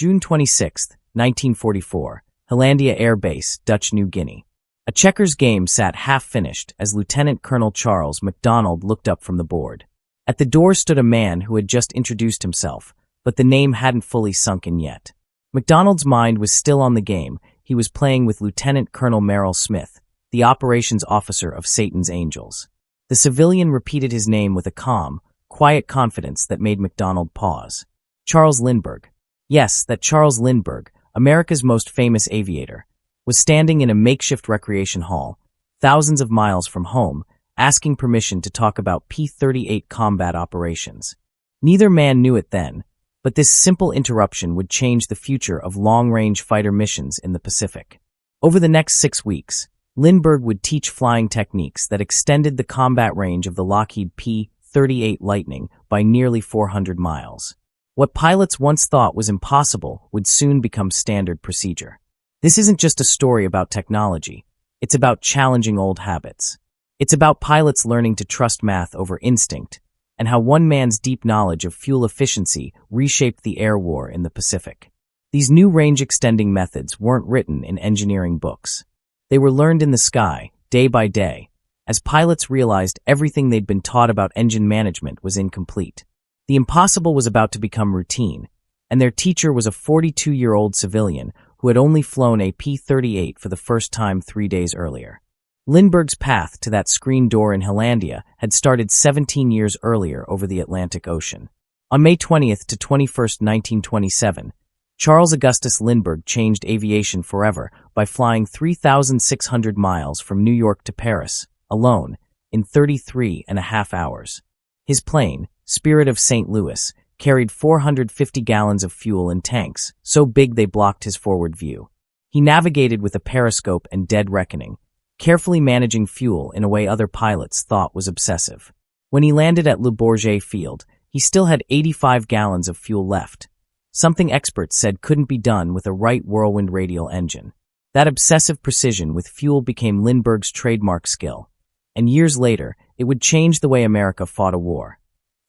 June 26, 1944, Hollandia Air Base, Dutch New Guinea. A checkers game sat half-finished as Lieutenant Colonel Charles MacDonald looked up from the board. At the door stood a man who had just introduced himself, but the name hadn't fully sunk in yet. MacDonald's mind was still on the game. He was playing with Lieutenant Colonel Merrill Smith, the operations officer of Satan's Angels. The civilian repeated his name with a calm, quiet confidence that made MacDonald pause. Charles Lindbergh. Yes, that Charles Lindbergh, America's most famous aviator, was standing in a makeshift recreation hall, thousands of miles from home, asking permission to talk about P-38 combat operations. Neither man knew it then, but this simple interruption would change the future of long-range fighter missions in the Pacific. Over the next 6 weeks, Lindbergh would teach flying techniques that extended the combat range of the Lockheed P-38 Lightning by nearly 400 miles. What pilots once thought was impossible would soon become standard procedure. This isn't just a story about technology. It's about challenging old habits. It's about pilots learning to trust math over instinct, and how one man's deep knowledge of fuel efficiency reshaped the air war in the Pacific. These new range-extending methods weren't written in engineering books. They were learned in the sky, day by day, as pilots realized everything they'd been taught about engine management was incomplete. The impossible was about to become routine, and their teacher was a 42-year-old civilian who had only flown a P-38 for the first time 3 days earlier. Lindbergh's path to that screen door in Hollandia had started 17 years earlier over the Atlantic Ocean. On May 20th to 21st, 1927, Charles Augustus Lindbergh changed aviation forever by flying 3,600 miles from New York to Paris, alone, in 33.5 hours. His plane, Spirit of St. Louis, carried 450 gallons of fuel in tanks, so big they blocked his forward view. He navigated with a periscope and dead reckoning, carefully managing fuel in a way other pilots thought was obsessive. When he landed at Le Bourget Field, he still had 85 gallons of fuel left, something experts said couldn't be done with a Wright Whirlwind radial engine. That obsessive precision with fuel became Lindbergh's trademark skill, and years later, it would change the way America fought a war.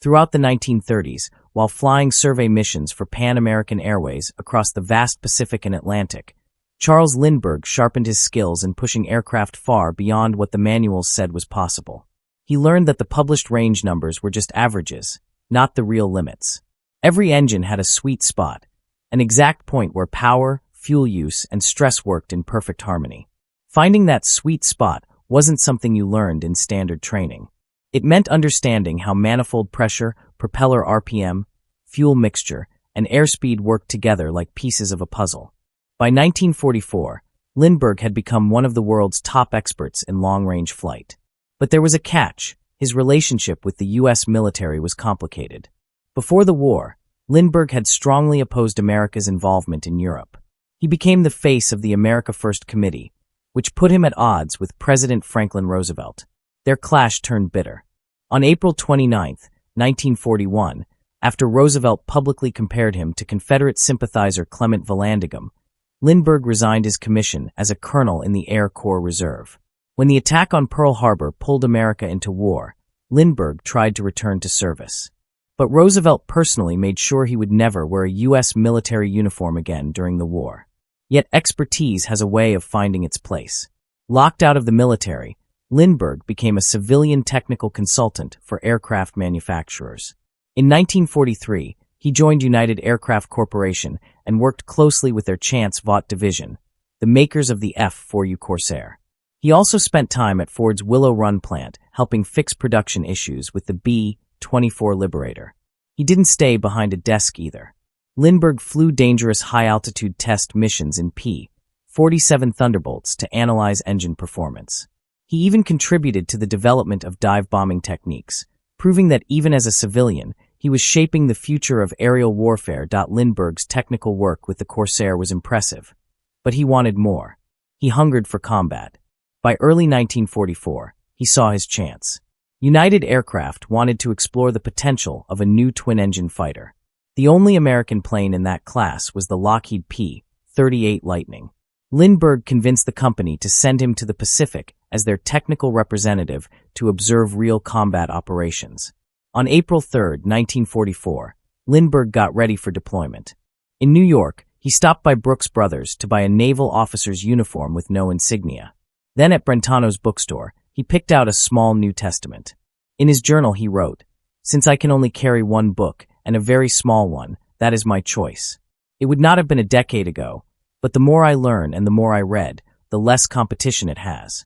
Throughout the 1930s, while flying survey missions for Pan American Airways across the vast Pacific and Atlantic, Charles Lindbergh sharpened his skills in pushing aircraft far beyond what the manuals said was possible. He learned that the published range numbers were just averages, not the real limits. Every engine had a sweet spot, an exact point where power, fuel use, and stress worked in perfect harmony. Finding that sweet spot wasn't something you learned in standard training. It meant understanding how manifold pressure, propeller RPM, fuel mixture, and airspeed worked together like pieces of a puzzle. By 1944, Lindbergh had become one of the world's top experts in long-range flight. But there was a catch. His relationship with the U.S. military was complicated. Before the war, Lindbergh had strongly opposed America's involvement in Europe. He became the face of the America First Committee, which put him at odds with President Franklin Roosevelt. Their clash turned bitter. On April 29, 1941, after Roosevelt publicly compared him to Confederate sympathizer Clement Vallandigham, Lindbergh resigned his commission as a colonel in the Air Corps Reserve. When the attack on Pearl Harbor pulled America into war, Lindbergh tried to return to service. But Roosevelt personally made sure he would never wear a U.S. military uniform again during the war. Yet expertise has a way of finding its place. Locked out of the military, Lindbergh became a civilian technical consultant for aircraft manufacturers. In 1943, he joined United Aircraft Corporation and worked closely with their Chance Vought division, the makers of the F-4U Corsair. He also spent time at Ford's Willow Run plant, helping fix production issues with the B-24 Liberator. He didn't stay behind a desk either. Lindbergh flew dangerous high-altitude test missions in P-47 Thunderbolts to analyze engine performance. He even contributed to the development of dive bombing techniques, proving that even as a civilian, he was shaping the future of aerial warfare. Lindbergh's technical work with the Corsair was impressive, but he wanted more. He hungered for combat. By early 1944, he saw his chance. United Aircraft wanted to explore the potential of a new twin-engine fighter. The only American plane in that class was the Lockheed P-38 Lightning. Lindbergh convinced the company to send him to the Pacific as their technical representative to observe real combat operations. On April 3, 1944, Lindbergh got ready for deployment. In New York, he stopped by Brooks Brothers to buy a naval officer's uniform with no insignia. Then at Brentano's bookstore, he picked out a small New Testament. In his journal he wrote, "Since I can only carry one book, and a very small one, that is my choice." It would not have been a decade ago, but the more I learn and the more I read, the less competition it has.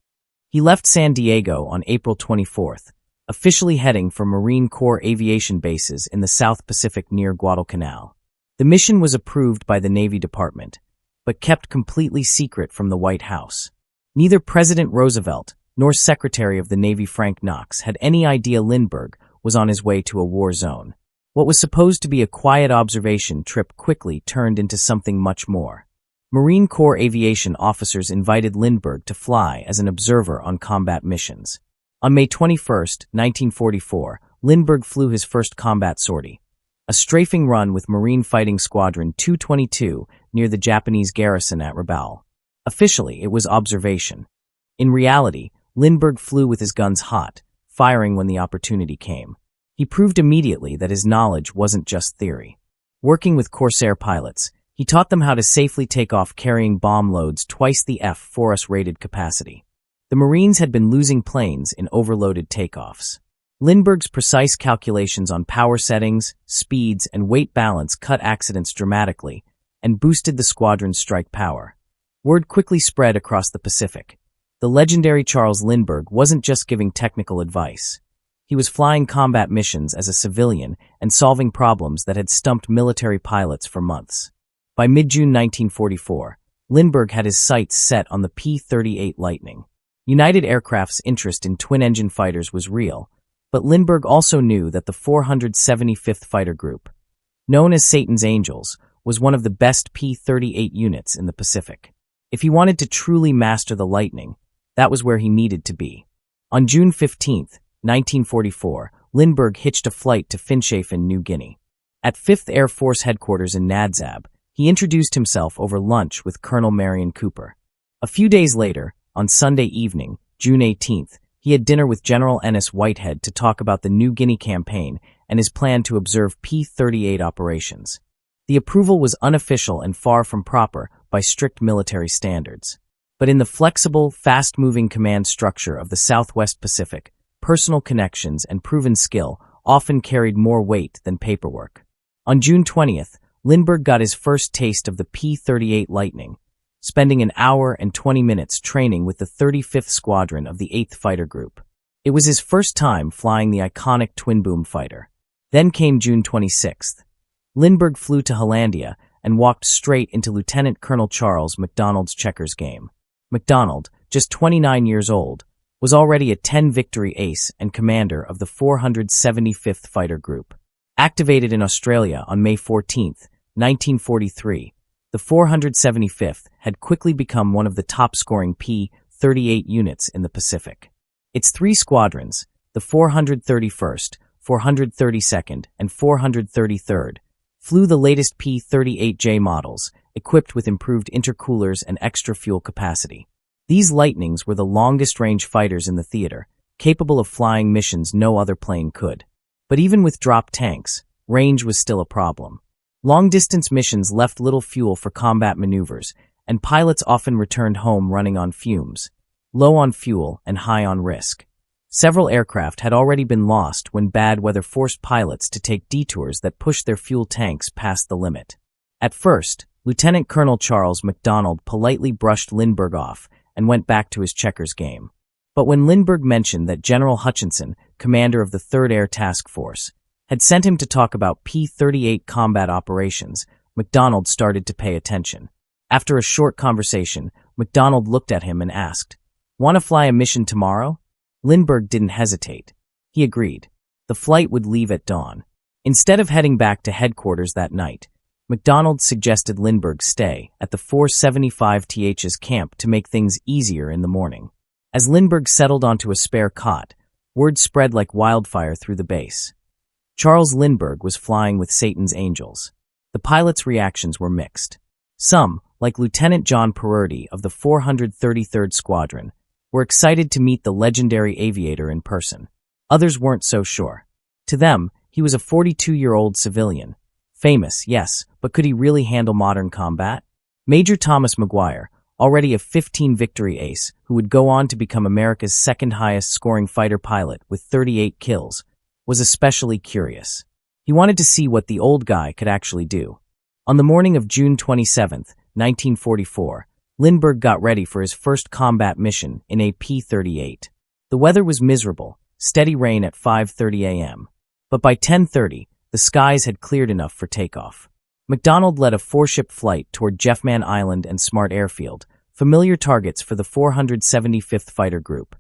He left San Diego on April 24th, officially heading for Marine Corps aviation bases in the South Pacific near Guadalcanal. The mission was approved by the Navy Department, but kept completely secret from the White House. Neither President Roosevelt nor Secretary of the Navy Frank Knox had any idea Lindbergh was on his way to a war zone. What was supposed to be a quiet observation trip quickly turned into something much more. Marine Corps aviation officers invited Lindbergh to fly as an observer on combat missions. On May 21, 1944, Lindbergh flew his first combat sortie, a strafing run with Marine Fighting Squadron 222 near the Japanese garrison at Rabaul. Officially, it was observation. In reality, Lindbergh flew with his guns hot, firing when the opportunity came. He proved immediately that his knowledge wasn't just theory. Working with Corsair pilots, he taught them how to safely take off carrying bomb loads twice the F-4S rated capacity. The Marines had been losing planes in overloaded takeoffs. Lindbergh's precise calculations on power settings, speeds, and weight balance cut accidents dramatically and boosted the squadron's strike power. Word quickly spread across the Pacific. The legendary Charles Lindbergh wasn't just giving technical advice. He was flying combat missions as a civilian and solving problems that had stumped military pilots for months. By mid-June 1944, Lindbergh had his sights set on the P-38 Lightning. United Aircraft's interest in twin-engine fighters was real, but Lindbergh also knew that the 475th Fighter Group, known as Satan's Angels, was one of the best P-38 units in the Pacific. If he wanted to truly master the Lightning, that was where he needed to be. On June 15, 1944, Lindbergh hitched a flight to Finschhafen, New Guinea. At 5th Air Force Headquarters in Nadzab, he introduced himself over lunch with Colonel Marion Cooper. A few days later, on Sunday evening, June 18th, he had dinner with General Ennis Whitehead to talk about the New Guinea campaign and his plan to observe P-38 operations. The approval was unofficial and far from proper by strict military standards. But in the flexible, fast-moving command structure of the Southwest Pacific, personal connections and proven skill often carried more weight than paperwork. On June 20th, Lindbergh got his first taste of the P-38 Lightning, spending an hour and 20 minutes training with the 35th Squadron of the 8th Fighter Group. It was his first time flying the iconic twin-boom fighter. Then came June 26th. Lindbergh flew to Hollandia and walked straight into Lieutenant Colonel Charles MacDonald's checkers game. MacDonald, just 29 years old, was already a 10-victory ace and commander of the 475th Fighter Group. Activated in Australia on May 14, 1943, the 475th had quickly become one of the top-scoring P-38 units in the Pacific. Its three squadrons, the 431st, 432nd, and 433rd, flew the latest P-38J models, equipped with improved intercoolers and extra fuel capacity. These Lightnings were the longest-range fighters in the theater, capable of flying missions no other plane could. But even with drop tanks, range was still a problem. Long-distance missions left little fuel for combat maneuvers, and pilots often returned home running on fumes, low on fuel and high on risk. Several aircraft had already been lost when bad weather forced pilots to take detours that pushed their fuel tanks past the limit. At first, Lieutenant Colonel Charles MacDonald politely brushed Lindbergh off and went back to his checkers game. But when Lindbergh mentioned that General Hutchinson, commander of the 3rd Air Task Force, had sent him to talk about P-38 combat operations, MacDonald started to pay attention. After a short conversation, MacDonald looked at him and asked, "Want to fly a mission tomorrow?" Lindbergh didn't hesitate. He agreed. The flight would leave at dawn. Instead of heading back to headquarters that night, MacDonald suggested Lindbergh stay at the 475th's camp to make things easier in the morning. As Lindbergh settled onto a spare cot, word spread like wildfire through the base. Charles Lindbergh was flying with Satan's Angels. The pilots' reactions were mixed. Some, like Lieutenant John Perurdy of the 433rd Squadron, were excited to meet the legendary aviator in person. Others weren't so sure. To them, he was a 42-year-old civilian, Famous, yes, but could he really handle modern combat? Major Thomas Maguire, already a 15 victory ace, who would go on to become America's second highest scoring fighter pilot with 38 kills, was especially curious. He wanted to see what the old guy could actually do. On the morning of June 27, 1944, Lindbergh got ready for his first combat mission in a P-38. The weather was miserable, steady rain at 5:30 a.m. But by 10:30, the skies had cleared enough for takeoff. McDonald led a four-ship flight toward Jeffman Island and Smart Airfield, familiar targets for the 475th Fighter Group.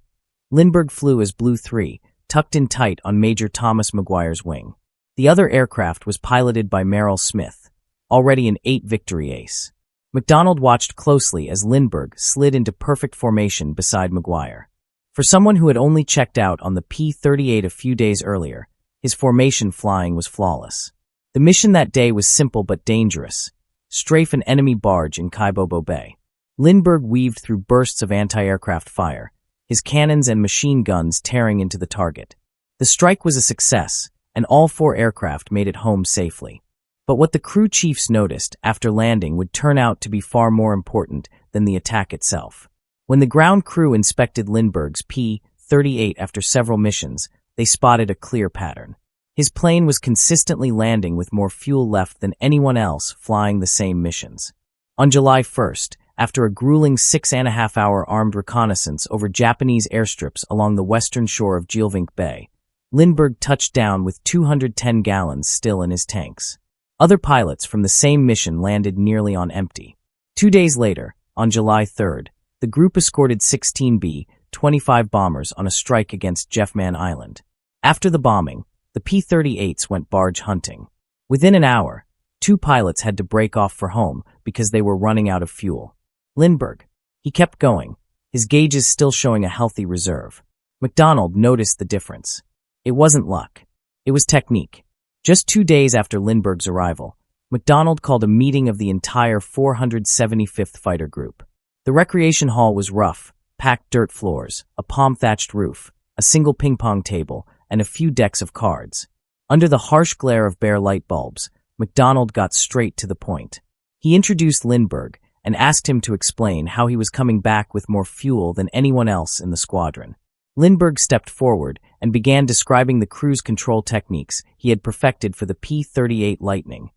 Lindbergh flew as Blue 3, tucked in tight on Major Thomas Maguire's wing. The other aircraft was piloted by Merrill Smith, already an 8 victory ace. McDonald watched closely as Lindbergh slid into perfect formation beside Maguire. For someone who had only checked out on the P-38 a few days earlier, his formation flying was flawless. The mission that day was simple but dangerous: strafe an enemy barge in Kaibobo Bay. Lindbergh weaved through bursts of anti-aircraft fire, his cannons and machine guns tearing into the target. The strike was a success, and all 4 aircraft made it home safely. But what the crew chiefs noticed after landing would turn out to be far more important than the attack itself. When the ground crew inspected Lindbergh's P-38 after several missions, they spotted a clear pattern. His plane was consistently landing with more fuel left than anyone else flying the same missions. On July 1st, after a grueling 6.5-hour armed reconnaissance over Japanese airstrips along the western shore of Geelvink Bay, Lindbergh touched down with 210 gallons still in his tanks. Other pilots from the same mission landed nearly on empty. 2 days later, on July 3rd, the group escorted 16 B-25 bombers on a strike against Jeffman Island. After the bombing, the P-38s went barge hunting. Within an hour, 2 pilots had to break off for home because they were running out of fuel. Lindbergh, he kept going, his gauges still showing a healthy reserve. McDonald noticed the difference. It wasn't luck. It was technique. Just 2 days after Lindbergh's arrival, McDonald called a meeting of the entire 475th Fighter Group. The recreation hall was rough, packed dirt floors, a palm-thatched roof, a single ping-pong table, and a few decks of cards. Under the harsh glare of bare light bulbs, McDonald got straight to the point. He introduced Lindbergh and asked him to explain how he was coming back with more fuel than anyone else in the squadron. Lindbergh stepped forward and began describing the cruise control techniques he had perfected for the P-38 Lightning,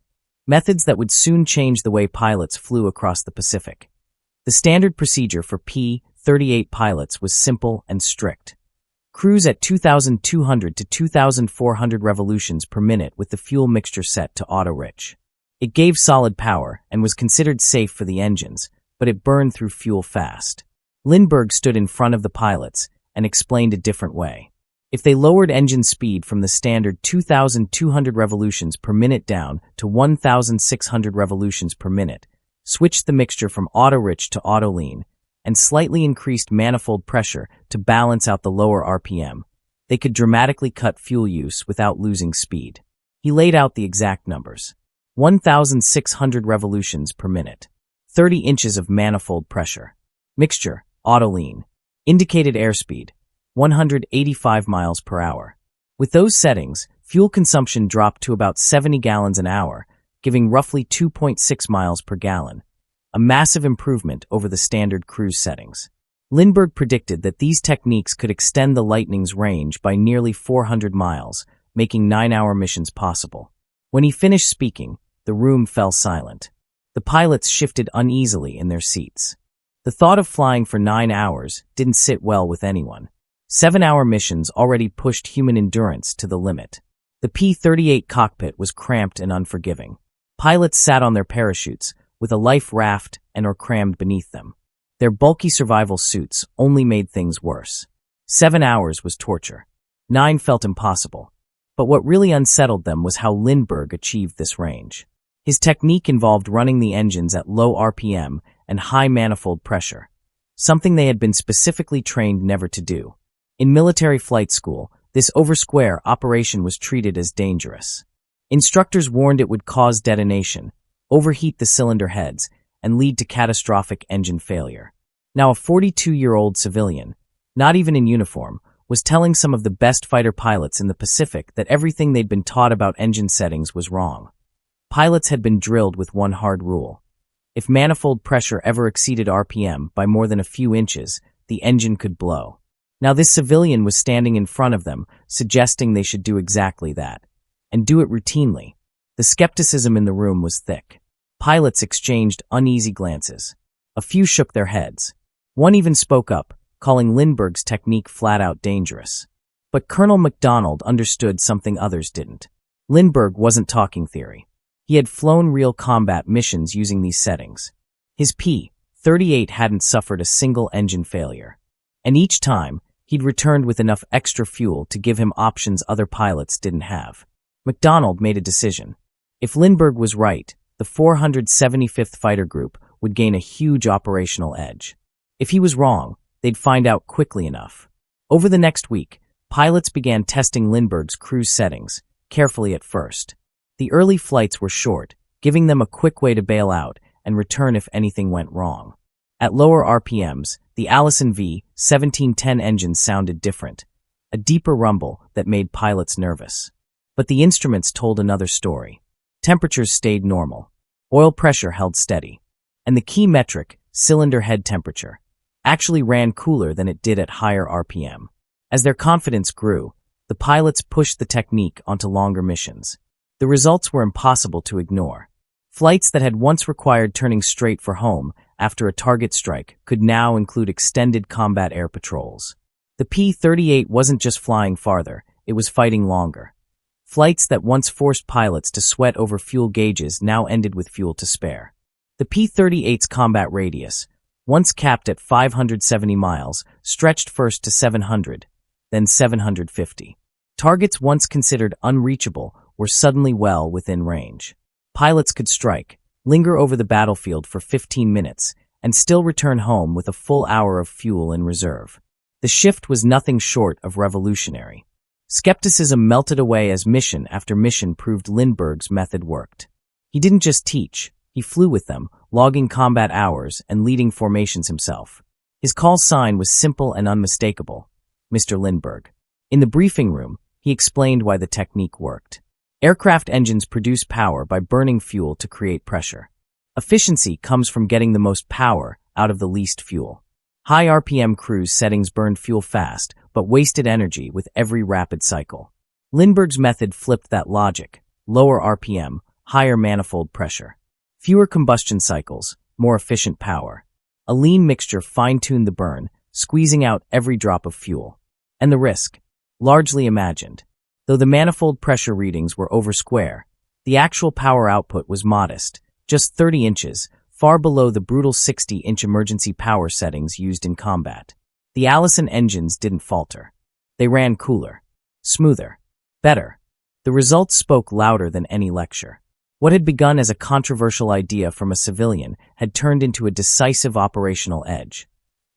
methods that would soon change the way pilots flew across the Pacific. The standard procedure for P-38 pilots was simple and strict. Cruise at 2,200 to 2,400 revolutions per minute with the fuel mixture set to auto-rich. It gave solid power and was considered safe for the engines, but it burned through fuel fast. Lindbergh stood in front of the pilots and explained a different way. If they lowered engine speed from the standard 2,200 revolutions per minute down to 1,600 revolutions per minute, switched the mixture from auto-rich to auto-lean, and slightly increased manifold pressure to balance out the lower RPM, they could dramatically cut fuel use without losing speed. He laid out the exact numbers. 1,600 revolutions per minute. 30 inches of manifold pressure. Mixture, auto-lean. Indicated airspeed, 185 miles per hour. With those settings, fuel consumption dropped to about 70 gallons an hour, giving roughly 2.6 miles per gallon. A massive improvement over the standard cruise settings. Lindbergh predicted that these techniques could extend the Lightning's range by nearly 400 miles, making 9-hour missions possible. When he finished speaking, the room fell silent. The pilots shifted uneasily in their seats. The thought of flying for 9 hours didn't sit well with anyone. 7-hour missions already pushed human endurance to the limit. The P-38 cockpit was cramped and unforgiving. Pilots sat on their parachutes, with a life raft or crammed beneath them. Their bulky survival suits only made things worse. 7 hours was torture. 9 felt impossible. But what really unsettled them was how Lindbergh achieved this range. His technique involved running the engines at low RPM and high manifold pressure, something they had been specifically trained never to do. In military flight school, this over-square operation was treated as dangerous. Instructors warned it would cause detonation, overheat the cylinder heads, and lead to catastrophic engine failure. Now a 42-year-old civilian, not even in uniform, was telling some of the best fighter pilots in the Pacific that everything they'd been taught about engine settings was wrong. Pilots had been drilled with one hard rule. If manifold pressure ever exceeded RPM by more than a few inches, the engine could blow. Now this civilian was standing in front of them, suggesting they should do exactly that, and do it routinely. The skepticism in the room was thick. Pilots exchanged uneasy glances. A few shook their heads. One even spoke up, calling Lindbergh's technique flat-out dangerous. But Colonel MacDonald understood something others didn't. Lindbergh wasn't talking theory. He had flown real combat missions using these settings. His P-38 hadn't suffered a single engine failure. And each time, he'd returned with enough extra fuel to give him options other pilots didn't have. MacDonald made a decision. If Lindbergh was right, the 475th Fighter Group would gain a huge operational edge. If he was wrong, they'd find out quickly enough. Over the next week, pilots began testing Lindbergh's cruise settings, carefully at first. The early flights were short, giving them a quick way to bail out and return if anything went wrong. At lower RPMs, the Allison V-1710 engines sounded different, a deeper rumble that made pilots nervous. But the instruments told another story. Temperatures stayed normal. Oil pressure held steady. And the key metric, cylinder head temperature, actually ran cooler than it did at higher RPM. As their confidence grew, the pilots pushed the technique onto longer missions. The results were impossible to ignore. Flights that had once required turning straight for home after a target strike could now include extended combat air patrols. The P-38 wasn't just flying farther, it was fighting longer. Flights that once forced pilots to sweat over fuel gauges now ended with fuel to spare. The P-38's combat radius, once capped at 570 miles, stretched first to 700, then 750. Targets once considered unreachable were suddenly well within range. Pilots could strike, linger over the battlefield for 15 minutes, and still return home with a full hour of fuel in reserve. The shift was nothing short of revolutionary. Skepticism melted away as mission after mission proved Lindbergh's method worked. He didn't just teach, he flew with them, logging combat hours and leading formations himself. His call sign was simple and unmistakable: Mr. Lindbergh. In the briefing room, he explained why the technique worked. Aircraft engines produce power by burning fuel to create pressure. Efficiency comes from getting the most power out of the least fuel. High RPM cruise settings burned fuel fast, but wasted energy with every rapid cycle. Lindbergh's method flipped that logic: lower RPM, higher manifold pressure. Fewer combustion cycles, more efficient power. A lean mixture fine-tuned the burn, squeezing out every drop of fuel. And the risk? Largely imagined. Though the manifold pressure readings were over square, the actual power output was modest, just 30 inches, far below the brutal 60-inch emergency power settings used in combat. The Allison engines didn't falter. They ran cooler, smoother, better. The results spoke louder than any lecture. What had begun as a controversial idea from a civilian had turned into a decisive operational edge.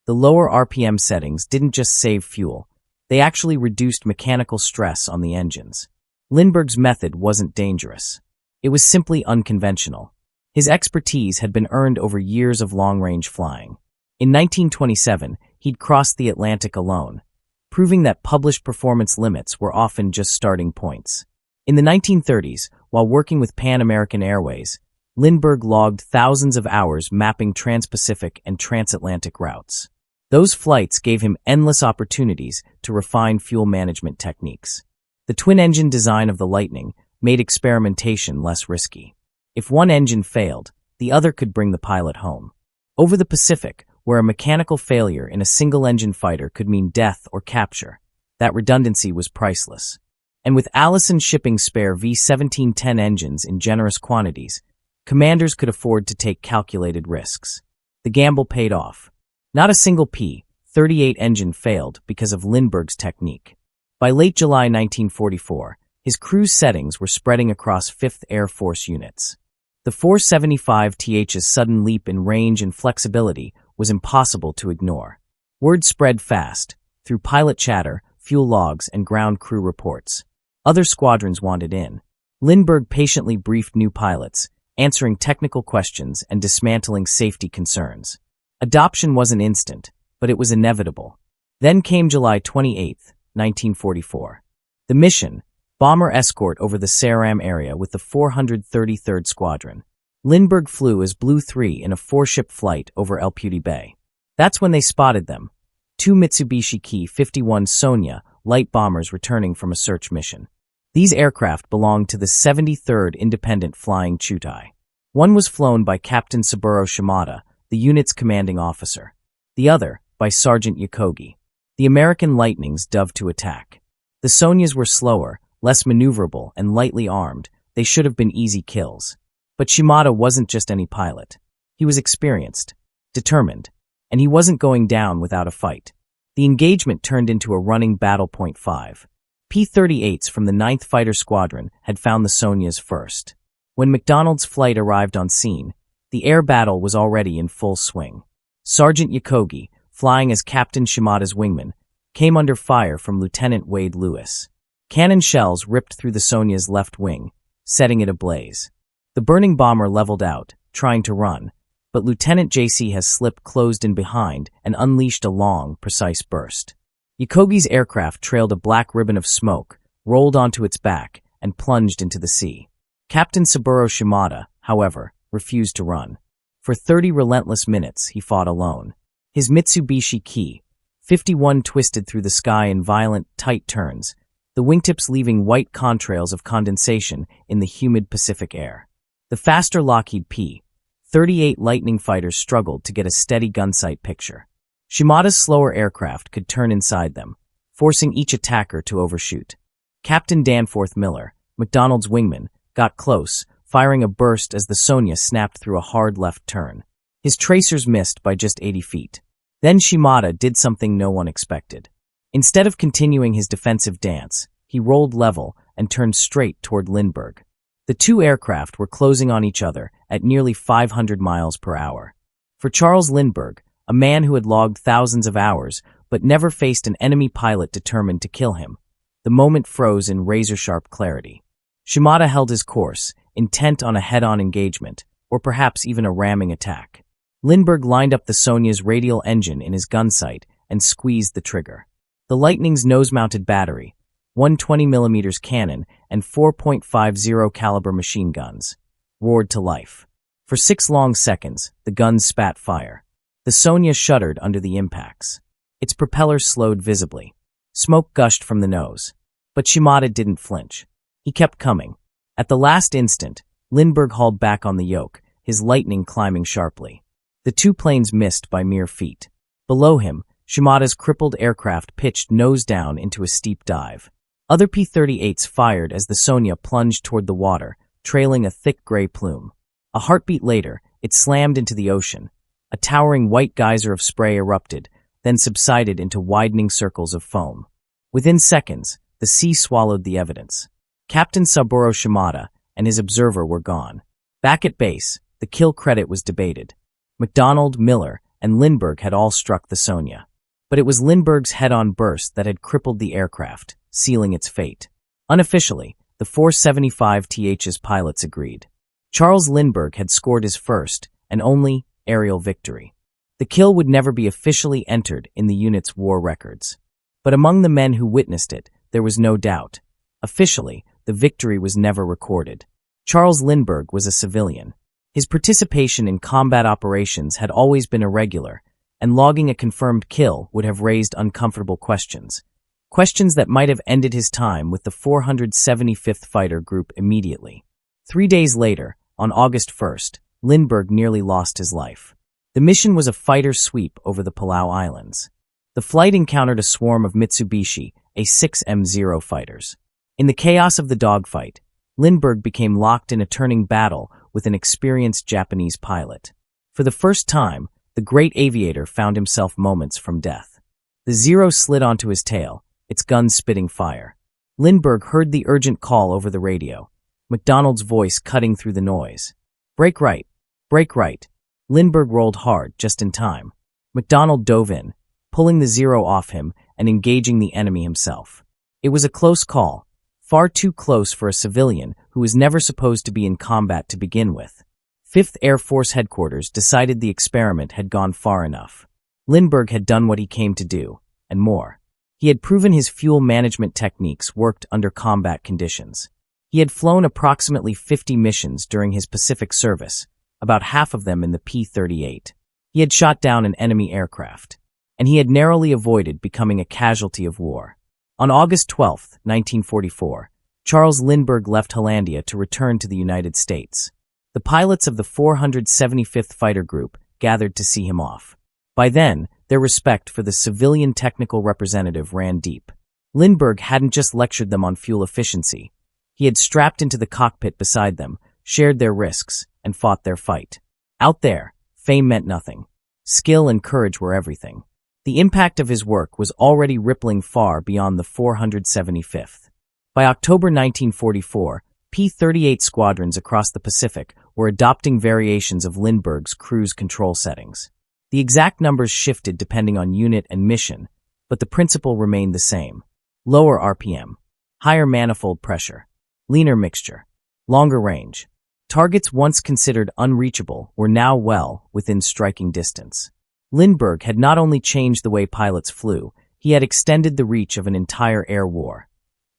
The lower RPM settings didn't just save fuel, they actually reduced mechanical stress on the engines. Lindbergh's method wasn't dangerous. It was simply unconventional. His expertise had been earned over years of long-range flying. In 1927, he'd crossed the Atlantic alone, proving that published performance limits were often just starting points. In the 1930s, while working with Pan American Airways, Lindbergh logged thousands of hours mapping trans-Pacific and transatlantic routes. Those flights gave him endless opportunities to refine fuel management techniques. The twin-engine design of the Lightning made experimentation less risky. If one engine failed, the other could bring the pilot home. Over the Pacific, where a mechanical failure in a single-engine fighter could mean death or capture, that redundancy was priceless. And with Allison shipping spare V-1710 engines in generous quantities, commanders could afford to take calculated risks. The gamble paid off. Not a single P-38 engine failed because of Lindbergh's technique. By late July 1944, his cruise settings were spreading across 5th Air Force units. The 475th's sudden leap in range and flexibility was impossible to ignore. Word spread fast, through pilot chatter, fuel logs, and ground crew reports. Other squadrons wanted in. Lindbergh patiently briefed new pilots, answering technical questions and dismantling safety concerns. Adoption wasn't instant, but it was inevitable. Then came July 28, 1944. The mission, bomber escort over the Saram area with the 433rd Squadron. Lindbergh flew as Blue 3 in a 4-ship flight over El Puty Bay. That's when they spotted them. 2 Mitsubishi Ki-51 Sonya light bombers returning from a search mission. These aircraft belonged to the 73rd Independent Flying Chutai. One was flown by Captain Saburo Shimada, the unit's commanding officer. The other, by Sergeant Yakogi. The American Lightnings dove to attack. The Sonyas were slower, less maneuverable, and lightly armed. They should have been easy kills. But Shimada wasn't just any pilot. He was experienced, determined, and he wasn't going down without a fight. The engagement turned into a running battle. Point 5. P-38s from the 9th Fighter Squadron had found the Sonyas first. When McDonald's flight arrived on scene, the air battle was already in full swing. Sergeant Yakogi, flying as Captain Shimada's wingman, came under fire from Lieutenant Wade Lewis. Cannon shells ripped through the Sonya's left wing, setting it ablaze. The burning bomber leveled out, trying to run, but Lieutenant J.C. has slipped closed in behind and unleashed a long, precise burst. Yakogi's aircraft trailed a black ribbon of smoke, rolled onto its back, and plunged into the sea. Captain Saburo Shimada, however, refused to run. For 30 relentless minutes, he fought alone. His Mitsubishi Ki-51 twisted through the sky in violent, tight turns, the wingtips leaving white contrails of condensation in the humid Pacific air. The faster Lockheed P-38 Lightning fighters struggled to get a steady gunsight picture. Shimada's slower aircraft could turn inside them, forcing each attacker to overshoot. Captain Danforth Miller, McDonald's wingman, got close, firing a burst as the Sonya snapped through a hard left turn. His tracers missed by just 80 feet. Then Shimada did something no one expected. Instead of continuing his defensive dance, he rolled level and turned straight toward Lindbergh. The two aircraft were closing on each other at nearly 500 miles per hour. For Charles Lindbergh, a man who had logged thousands of hours but never faced an enemy pilot determined to kill him, the moment froze in razor-sharp clarity. Shimada held his course, intent on a head-on engagement, or perhaps even a ramming attack. Lindbergh lined up the Sonya's radial engine in his gun sight and squeezed the trigger. The Lightning's nose-mounted battery, 120mm cannon, and 4.50 caliber machine guns, roared to life. For 6 long seconds, the guns spat fire. The Sonya shuddered under the impacts. Its propellers slowed visibly. Smoke gushed from the nose. But Shimada didn't flinch. He kept coming. At the last instant, Lindbergh hauled back on the yoke, his Lightning climbing sharply. The two planes missed by mere feet. Below him, Shimada's crippled aircraft pitched nose down into a steep dive. Other P-38s fired as the Sonya plunged toward the water, trailing a thick gray plume. A heartbeat later, it slammed into the ocean. A towering white geyser of spray erupted, then subsided into widening circles of foam. Within seconds, the sea swallowed the evidence. Captain Saburo Shimada and his observer were gone. Back at base, the kill credit was debated. McDonald, Miller, and Lindbergh had all struck the Sonya. But it was Lindbergh's head-on burst that had crippled the aircraft, sealing its fate. Unofficially, the 475th's pilots agreed. Charles Lindbergh had scored his first, and only, aerial victory. The kill would never be officially entered in the unit's war records. But among the men who witnessed it, there was no doubt. Officially, the victory was never recorded. Charles Lindbergh was a civilian. His participation in combat operations had always been irregular, and logging a confirmed kill would have raised uncomfortable questions. Questions that might have ended his time with the 475th Fighter Group immediately. 3 days later, on August 1st, Lindbergh nearly lost his life. The mission was a fighter sweep over the Palau Islands. The flight encountered a swarm of Mitsubishi A6M0 fighters. In the chaos of the dogfight, Lindbergh became locked in a turning battle with an experienced Japanese pilot. For the first time, the great aviator found himself moments from death. The Zero slid onto his tail, its guns spitting fire. Lindbergh heard the urgent call over the radio, McDonald's voice cutting through the noise. "Brake right. Brake right." Lindbergh rolled hard, just in time. McDonald dove in, pulling the Zero off him and engaging the enemy himself. It was a close call, far too close for a civilian who was never supposed to be in combat to begin with. 5th Air Force Headquarters decided the experiment had gone far enough. Lindbergh had done what he came to do, and more. He had proven his fuel management techniques worked under combat conditions. He had flown approximately 50 missions during his Pacific service, about half of them in the P-38. He had shot down an enemy aircraft, and he had narrowly avoided becoming a casualty of war. On August 12, 1944, Charles Lindbergh left Hollandia to return to the United States. The pilots of the 475th Fighter Group gathered to see him off. By then, their respect for the civilian technical representative ran deep. Lindbergh hadn't just lectured them on fuel efficiency. He had strapped into the cockpit beside them, shared their risks, and fought their fight. Out there, fame meant nothing. Skill and courage were everything. The impact of his work was already rippling far beyond the 475th. By October 1944, P-38 squadrons across the Pacific were adopting variations of Lindbergh's cruise control settings. The exact numbers shifted depending on unit and mission, but the principle remained the same. Lower RPM, higher manifold pressure, leaner mixture, longer range. Targets once considered unreachable were now well within striking distance. Lindbergh had not only changed the way pilots flew, he had extended the reach of an entire air war.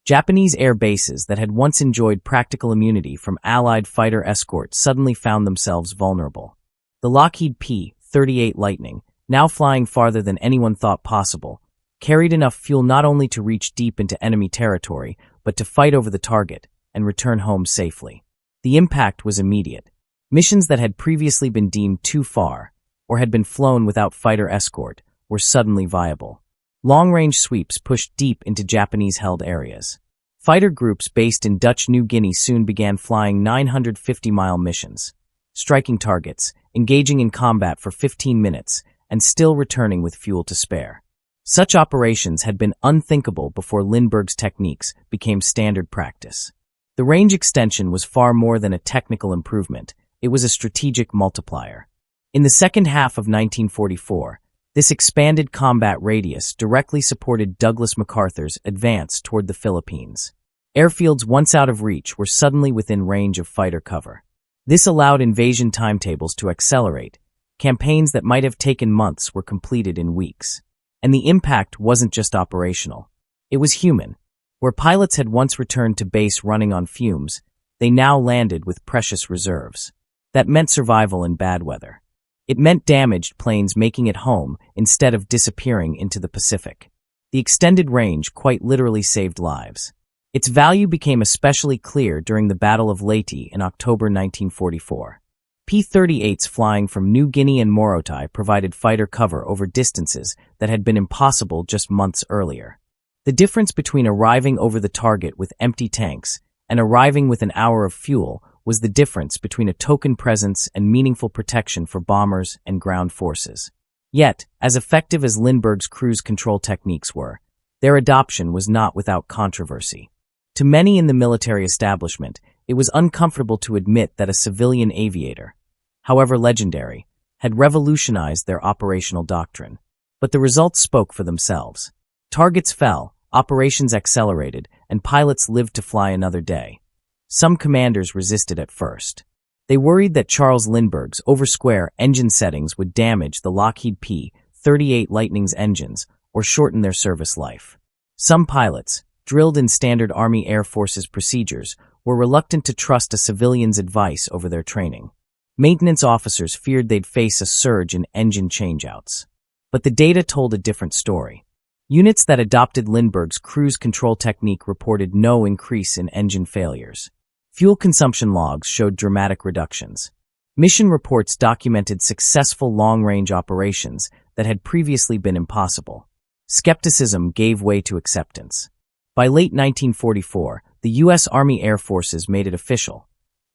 Japanese air bases that had once enjoyed practical immunity from Allied fighter escorts suddenly found themselves vulnerable. The Lockheed P-38 Lightning, now flying farther than anyone thought possible, carried enough fuel not only to reach deep into enemy territory, but to fight over the target and return home safely. The impact was immediate. Missions that had previously been deemed too far, or had been flown without fighter escort, were suddenly viable. Long-range sweeps pushed deep into Japanese-held areas. Fighter groups based in Dutch New Guinea soon began flying 950-mile missions, striking targets, engaging in combat for 15 minutes, and still returning with fuel to spare. Such operations had been unthinkable before Lindbergh's techniques became standard practice. The range extension was far more than a technical improvement, it was a strategic multiplier. In the second half of 1944, this expanded combat radius directly supported Douglas MacArthur's advance toward the Philippines. Airfields once out of reach were suddenly within range of fighter cover. This allowed invasion timetables to accelerate. Campaigns that might have taken months were completed in weeks. And the impact wasn't just operational. It was human. Where pilots had once returned to base running on fumes, they now landed with precious reserves. That meant survival in bad weather. It meant damaged planes making it home instead of disappearing into the Pacific. The extended range quite literally saved lives. Its value became especially clear during the Battle of Leyte in October 1944. P-38s flying from New Guinea and Morotai provided fighter cover over distances that had been impossible just months earlier. The difference between arriving over the target with empty tanks and arriving with an hour of fuel was the difference between a token presence and meaningful protection for bombers and ground forces. Yet, as effective as Lindbergh's cruise control techniques were, their adoption was not without controversy. To many in the military establishment, it was uncomfortable to admit that a civilian aviator, however legendary, had revolutionized their operational doctrine. But the results spoke for themselves. Targets fell, operations accelerated, and pilots lived to fly another day. Some commanders resisted at first. They worried that Charles Lindbergh's over-square engine settings would damage the Lockheed P-38 Lightning's engines or shorten their service life. Some pilots, drilled in standard Army Air Forces procedures, were reluctant to trust a civilian's advice over their training. Maintenance officers feared they'd face a surge in engine changeouts. But the data told a different story. Units that adopted Lindbergh's cruise control technique reported no increase in engine failures. Fuel consumption logs showed dramatic reductions. Mission reports documented successful long-range operations that had previously been impossible. Skepticism gave way to acceptance. By late 1944, the U.S. Army Air Forces made it official.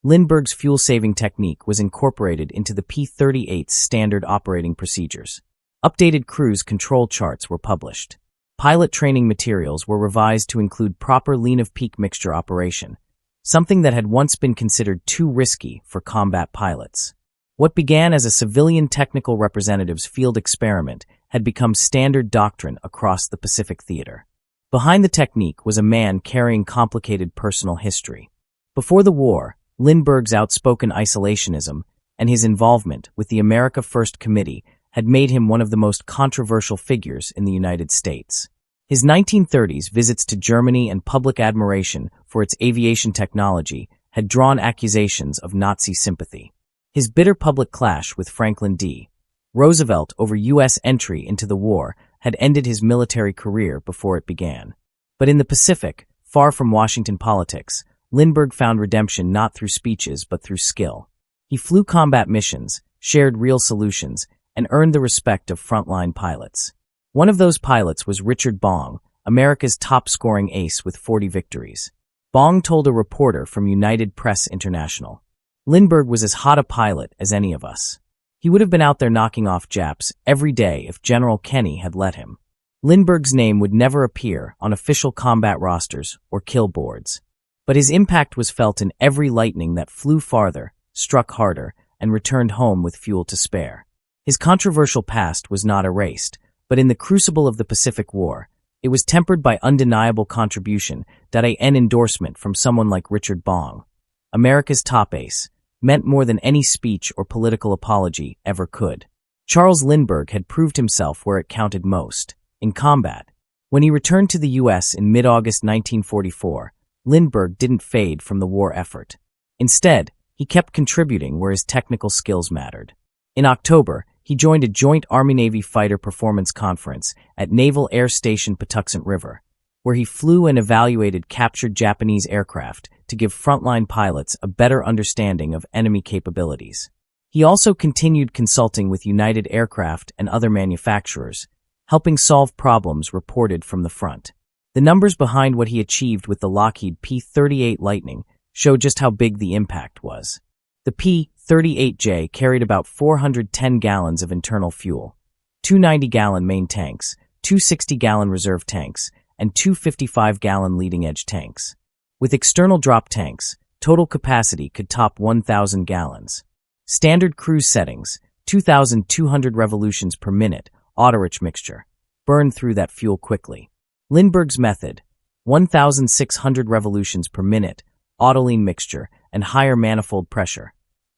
Lindbergh's fuel-saving technique was incorporated into the P-38's standard operating procedures. Updated cruise control charts were published. Pilot training materials were revised to include proper lean-of-peak mixture operation, something that had once been considered too risky for combat pilots. What began as a civilian technical representative's field experiment had become standard doctrine across the Pacific theater. Behind the technique was a man carrying complicated personal history. Before the war, Lindbergh's outspoken isolationism and his involvement with the America First Committee had made him one of the most controversial figures in the United States. His 1930s visits to Germany and public admiration for its aviation technology had drawn accusations of Nazi sympathy. His bitter public clash with Franklin D. Roosevelt over U.S. entry into the war had ended his military career before it began. But in the Pacific, far from Washington politics, Lindbergh found redemption not through speeches but through skill. He flew combat missions, shared real solutions, and earned the respect of frontline pilots. One of those pilots was Richard Bong, America's top-scoring ace with 40 victories. Bong told a reporter from United Press International, "Lindbergh was as hot a pilot as any of us. He would have been out there knocking off Japs every day if General Kenny had let him." Lindbergh's name would never appear on official combat rosters or kill boards. But his impact was felt in every Lightning that flew farther, struck harder, and returned home with fuel to spare. His controversial past was not erased, but in the crucible of the Pacific War, it was tempered by undeniable contribution that an endorsement from someone like Richard Bong, America's top ace, meant more than any speech or political apology ever could. Charles Lindbergh had proved himself where it counted most, in combat. When he returned to the U.S. in mid-August 1944, Lindbergh didn't fade from the war effort. Instead, he kept contributing where his technical skills mattered. In October, he joined a joint Army-Navy fighter performance conference at Naval Air Station Patuxent River, where he flew and evaluated captured Japanese aircraft to give frontline pilots a better understanding of enemy capabilities. He also continued consulting with United Aircraft and other manufacturers, helping solve problems reported from the front. The numbers behind what he achieved with the Lockheed P-38 Lightning show just how big the impact was. The P-38J carried about 410 gallons of internal fuel, 2 90-gallon main tanks, 2 60-gallon reserve tanks, and 2 55-gallon leading-edge tanks. With external drop tanks, total capacity could top 1,000 gallons. Standard cruise settings, 2,200 revolutions per minute, auto-rich mixture, burned through that fuel quickly. Lindbergh's method, 1,600 revolutions per minute, autolean mixture, and higher manifold pressure,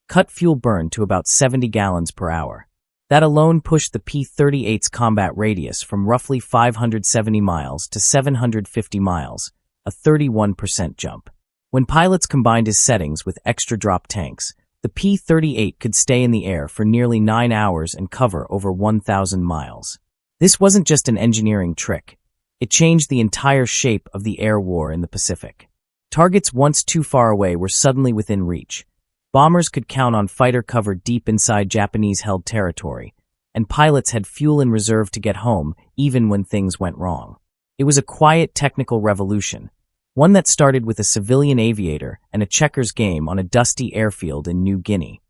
cut fuel burn to about 70 gallons per hour. That alone pushed the P-38's combat radius from roughly 570 miles to 750 miles, a 31% jump. When pilots combined his settings with extra drop tanks, the P-38 could stay in the air for nearly 9 hours and cover over 1,000 miles. This wasn't just an engineering trick. It changed the entire shape of the air war in the Pacific. Targets once too far away were suddenly within reach. Bombers could count on fighter cover deep inside Japanese-held territory, and pilots had fuel in reserve to get home even when things went wrong. It was a quiet technical revolution, one that started with a civilian aviator and a checkers game on a dusty airfield in New Guinea.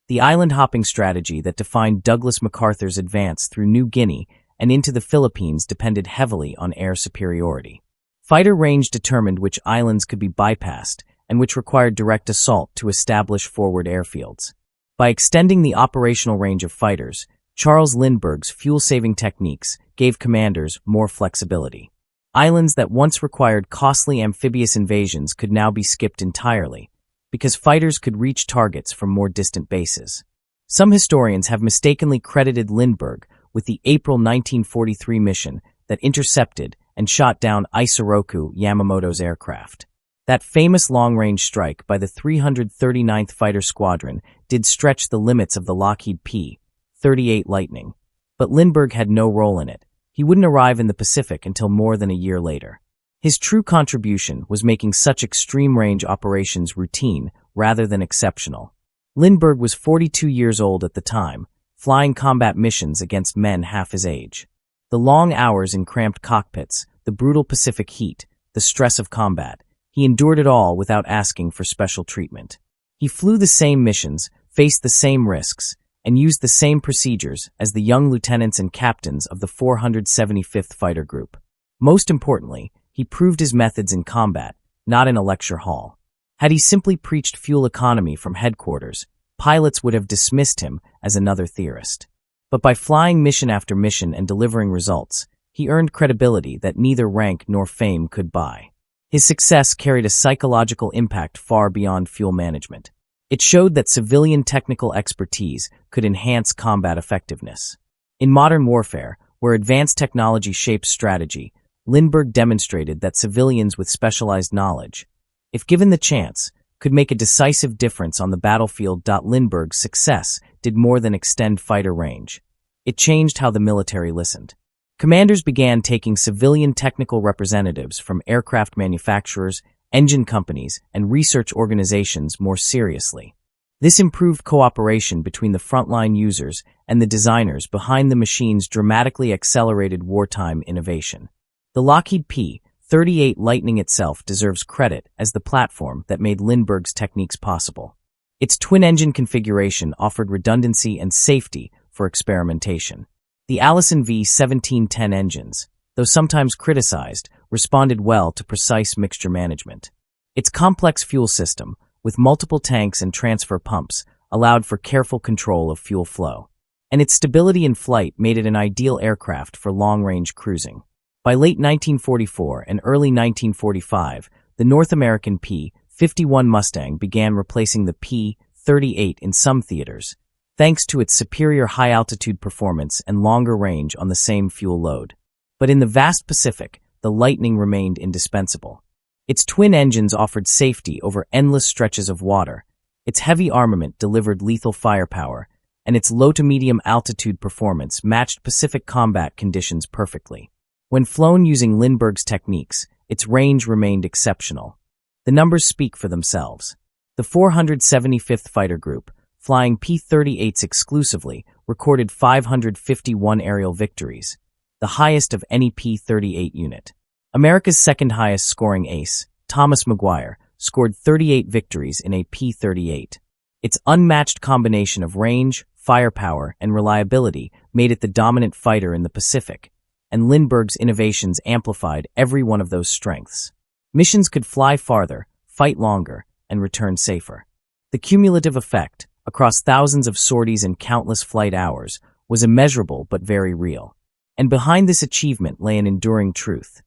The island-hopping strategy that defined Douglas MacArthur's advance through New Guinea and into the Philippines depended heavily on air superiority. Fighter range determined which islands could be bypassed and which required direct assault to establish forward airfields. By extending the operational range of fighters, Charles Lindbergh's fuel-saving techniques gave commanders more flexibility. Islands that once required costly amphibious invasions could now be skipped entirely, because fighters could reach targets from more distant bases. Some historians have mistakenly credited Lindbergh with the April 1943 mission that intercepted and shot down Isoroku Yamamoto's aircraft. That famous long-range strike by the 339th Fighter Squadron did stretch the limits of the Lockheed P-38 Lightning, but Lindbergh had no role in it. He wouldn't arrive in the Pacific until more than a year later. His true contribution was making such extreme-range operations routine rather than exceptional. Lindbergh was 42 years old at the time, flying combat missions against men half his age. The long hours in cramped cockpits, the brutal Pacific heat, the stress of combat, he endured it all without asking for special treatment. He flew the same missions, faced the same risks, and used the same procedures as the young lieutenants and captains of the 475th Fighter Group. Most importantly, he proved his methods in combat, not in a lecture hall. Had he simply preached fuel economy from headquarters, pilots would have dismissed him as another theorist. But by flying mission after mission and delivering results, he earned credibility that neither rank nor fame could buy. His success carried a psychological impact far beyond fuel management. It showed that civilian technical expertise could enhance combat effectiveness. In modern warfare, where advanced technology shapes strategy, Lindbergh demonstrated that civilians with specialized knowledge, if given the chance, could make a decisive difference on the battlefield. Lindbergh's success did more than extend fighter range. It changed how the military listened. Commanders began taking civilian technical representatives from aircraft manufacturers, engine companies, and research organizations more seriously. This improved cooperation between the frontline users and the designers behind the machines dramatically accelerated wartime innovation. The Lockheed P-38 Lightning itself deserves credit as the platform that made Lindbergh's techniques possible. Its twin-engine configuration offered redundancy and safety for experimentation. The Allison V-1710 engines, though sometimes criticized, responded well to precise mixture management. Its complex fuel system, with multiple tanks and transfer pumps, allowed for careful control of fuel flow. And its stability in flight made it an ideal aircraft for long-range cruising. By late 1944 and early 1945, the North American P-51 Mustang began replacing the P-38 in some theaters, thanks to its superior high-altitude performance and longer range on the same fuel load. But in the vast Pacific, the Lightning remained indispensable. Its twin engines offered safety over endless stretches of water, its heavy armament delivered lethal firepower, and its low-to-medium altitude performance matched Pacific combat conditions perfectly. When flown using Lindbergh's techniques, its range remained exceptional. The numbers speak for themselves. The 475th Fighter Group, flying P-38s exclusively, recorded 551 aerial victories, the highest of any P-38 unit. America's second highest scoring ace, Thomas McGuire, scored 38 victories in a P-38. Its unmatched combination of range, firepower, and reliability made it the dominant fighter in the Pacific, and Lindbergh's innovations amplified every one of those strengths. Missions could fly farther, fight longer, and return safer. The cumulative effect, across thousands of sorties and countless flight hours, was immeasurable but very real. And behind this achievement lay an enduring truth.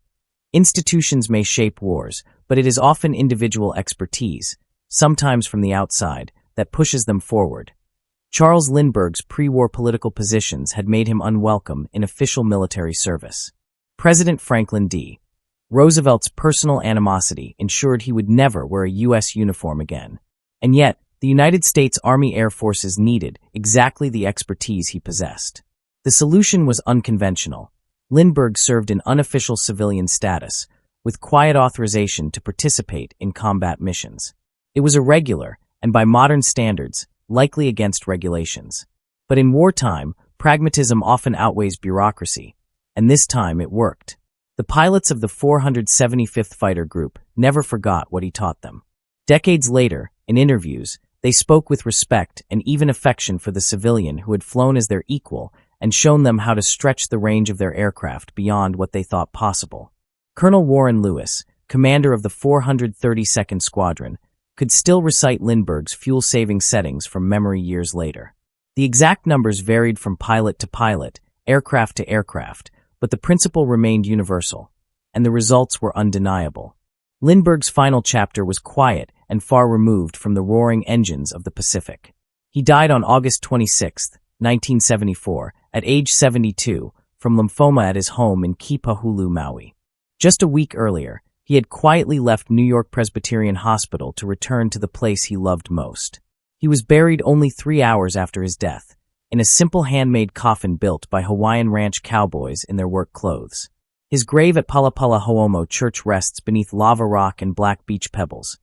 Institutions may shape wars, but it is often individual expertise, sometimes from the outside, that pushes them forward. Charles Lindbergh's pre-war political positions had made him unwelcome in official military service. President Franklin D. Roosevelt's personal animosity ensured he would never wear a U.S. uniform again. And yet, the United States Army Air Forces needed exactly the expertise he possessed. The solution was unconventional. Lindbergh served in unofficial civilian status, with quiet authorization to participate in combat missions. It was irregular, and by modern standards, likely against regulations. But in wartime, pragmatism often outweighs bureaucracy, and this time it worked. The pilots of the 475th Fighter Group never forgot what he taught them. Decades later, in interviews, they spoke with respect and even affection for the civilian who had flown as their equal and shown them how to stretch the range of their aircraft beyond what they thought possible. Colonel Warren Lewis, commander of the 432nd Squadron, could still recite Lindbergh's fuel-saving settings from memory years later. The exact numbers varied from pilot to pilot, aircraft to aircraft, but the principle remained universal, and the results were undeniable. Lindbergh's final chapter was quiet and far removed from the roaring engines of the Pacific. He died on August 26, 1974, at age 72, from lymphoma at his home in Kipahulu, Maui. Just a week earlier, he had quietly left New York Presbyterian Hospital to return to the place he loved most. He was buried only 3 hours after his death, in a simple handmade coffin built by Hawaiian ranch cowboys in their work clothes. His grave at Palapala Ho'omo Church rests beneath lava rock and black beach pebbles,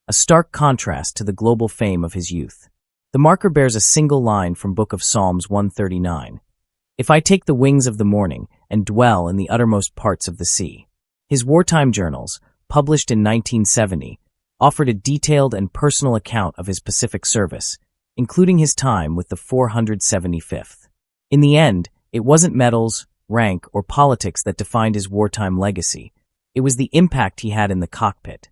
a stark contrast to the global fame of his youth. The marker bears a single line from Book of Psalms 139. If I take the wings of the morning and dwell in the uttermost parts of the sea. His wartime journals, published in 1970, offered a detailed and personal account of his Pacific service, including his time with the 475th. In the end, it wasn't medals, rank, or politics that defined his wartime legacy. It was the impact he had in the cockpit.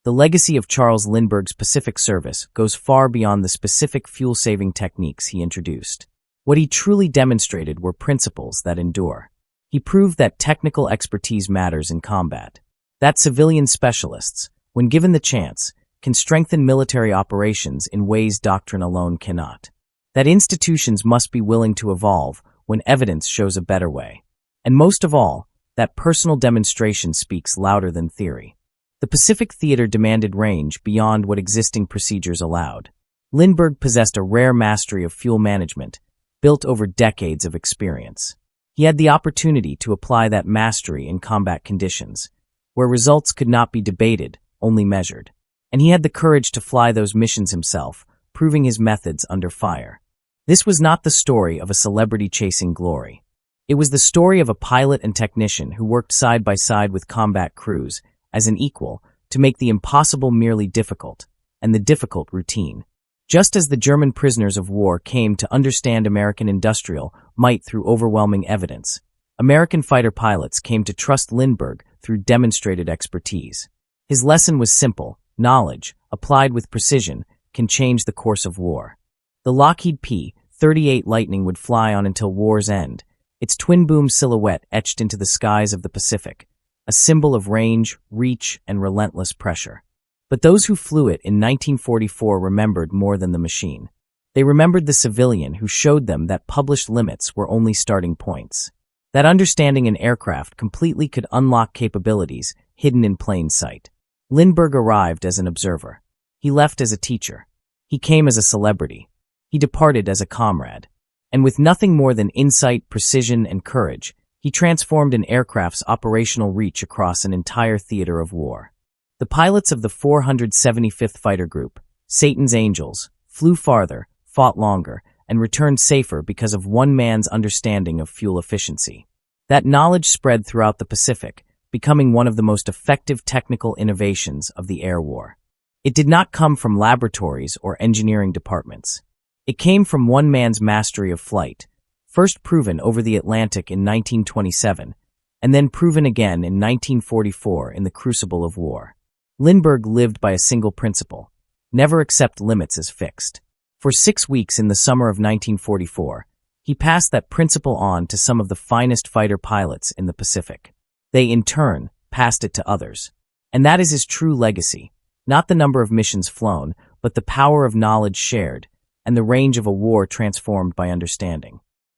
The legacy of Charles Lindbergh's Pacific service goes far beyond the specific fuel-saving techniques he introduced. What he truly demonstrated were principles that endure. He proved that technical expertise matters in combat, that civilian specialists, when given the chance, can strengthen military operations in ways doctrine alone cannot, that institutions must be willing to evolve when evidence shows a better way. And most of all, That personal demonstration speaks louder than theory. The Pacific theater demanded range beyond what existing procedures allowed. Lindbergh possessed a rare mastery of fuel management, built over decades of experience. He had the opportunity to apply that mastery in combat conditions, where results could not be debated, only measured. And he had the courage to fly those missions himself, proving his methods under fire. This was not the story of a celebrity chasing glory. It was the story of a pilot and technician who worked side by side with combat crews, as an equal, to make the impossible merely difficult, and the difficult routine. Just as the German prisoners of war came to understand American industrial might through overwhelming evidence, American fighter pilots came to trust Lindbergh through demonstrated expertise. His lesson was simple: knowledge, applied with precision, can change the course of war. The Lockheed P-38 Lightning would fly on until war's end, its twin-boom silhouette etched into the skies of the Pacific, a symbol of range, reach, and relentless pressure. But those who flew it in 1944 remembered more than the machine. They remembered the civilian who showed them that published limits were only starting points. That understanding an aircraft completely could unlock capabilities hidden in plain sight. Lindbergh arrived as an observer. He left as a teacher. He came as a celebrity. He departed as a comrade. And with nothing more than insight, precision, and courage, he transformed an aircraft's operational reach across an entire theater of war. The pilots of the 475th Fighter Group, Satan's Angels, flew farther, fought longer, and returned safer because of one man's understanding of fuel efficiency. That knowledge spread throughout the Pacific, becoming one of the most effective technical innovations of the air war. It did not come from laboratories or engineering departments. It came from one man's mastery of flight, first proven over the Atlantic in 1927, and then proven again in 1944 in the crucible of war. Lindbergh lived by a single principle: never accept limits as fixed. For 6 weeks in the summer of 1944, he passed that principle on to some of the finest fighter pilots in the Pacific. They, in turn, passed it to others. And that is his true legacy: not the number of missions flown, but the power of knowledge shared, and the range of a war transformed by understanding.